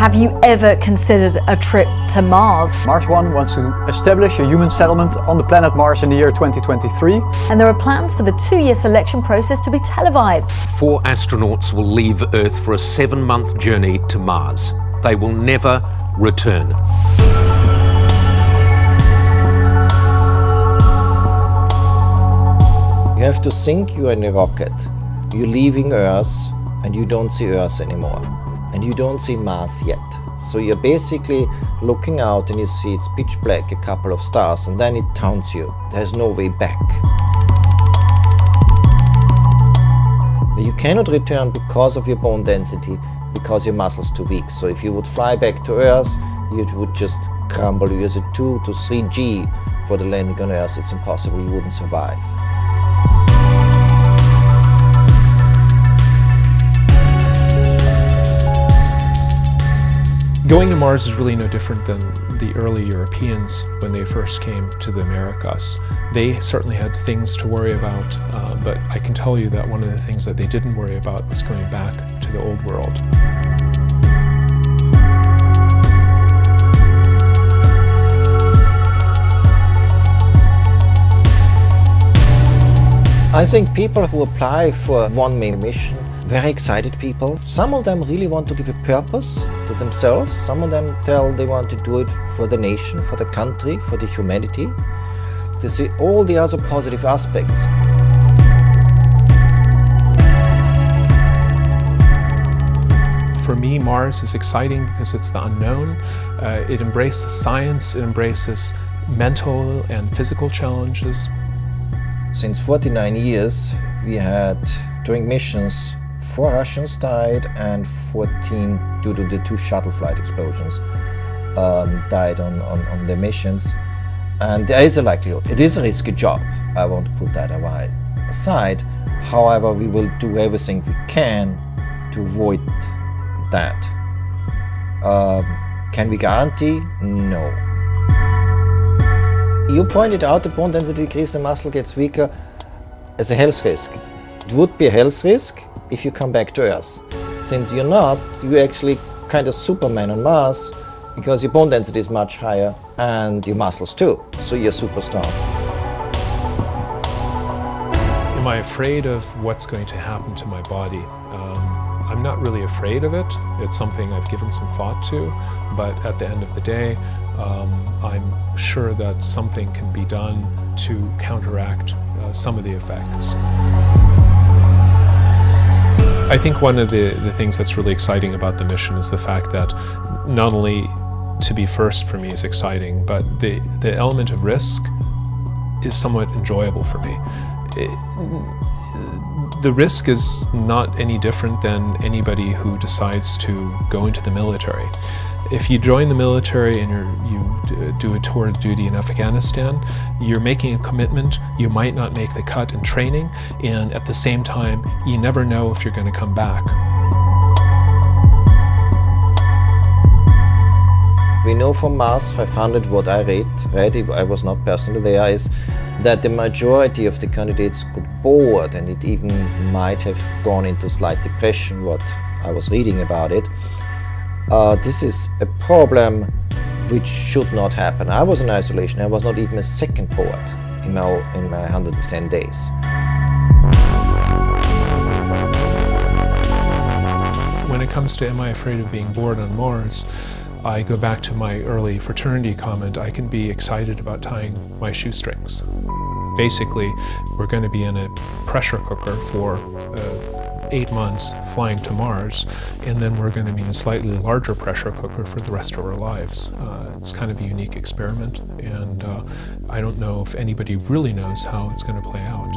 Have you ever considered a trip to Mars? Mars One wants to establish a human settlement on the planet Mars in the year 2023. And there are plans for the 2-year selection process to be televised. 4 astronauts will leave Earth for a 7-month journey to Mars. They will never return. You have to think you are in a rocket. You're leaving Earth and you don't see Earth anymore. And you don't see Mars yet. So you're basically looking out and you see it's pitch black, a couple of stars, and then it taunts you. There's no way back. You cannot return because of your bone density, because your muscle's too weak. So if you would fly back to Earth, you would just crumble. You use a 2 to 3G for the landing on Earth. It's impossible, you wouldn't survive. Going to Mars is really no different than the early Europeans when they first came to the Americas. They certainly had things to worry about, but I can tell you that one of the things that they didn't worry about was going back to the old world. I think people who apply for one-man mission, very excited people. Some of them really want to give a purpose to themselves. Some of them tell they want to do it for the nation, for the country, for the humanity. They see all the other positive aspects. For me, Mars is exciting because it's the unknown. It embraces science, it embraces mental and physical challenges. Since 49 years, we had, during missions, 4 Russians died and 14, due to the 2 shuttle flight explosions, died on the missions. And there is a likelihood. It is a risky job. I won't put that aside. However, we will do everything we can to avoid that. Can we guarantee? No. You pointed out the bone density decrease, the muscle gets weaker as a health risk. It would be a health risk if you come back to Earth. Since you're not, you're actually kind of Superman on Mars because your bone density is much higher and your muscles too, so you're super strong. Am I afraid of what's going to happen to my body? I'm not really afraid of it. It's something I've given some thought to, but at the end of the day, I'm sure that something can be done to counteract some of the effects. I think one of the things that's really exciting about the mission is the fact that not only to be first for me is exciting, but the element of risk is somewhat enjoyable for me. The risk is not any different than anybody who decides to go into the military. If you join the military and you do a tour of duty in Afghanistan, you're making a commitment. You might not make the cut in training, and at the same time, you never know if you're going to come back. We know from Mars 500, what I read, I was not personally there, is that the majority of the candidates got bored and it even might have gone into slight depression, what I was reading about it. This is a problem which should not happen. I was in isolation. I was not even a second bored in my 110 days. When it comes to am I afraid of being bored on Mars, I go back to my early fraternity comment. I can be excited about tying my shoestrings. Basically, we're going to be in a pressure cooker for 8 months flying to Mars, and then we're going to be in a slightly larger pressure cooker for the rest of our lives. It's kind of a unique experiment, and I don't know if anybody really knows how it's going to play out.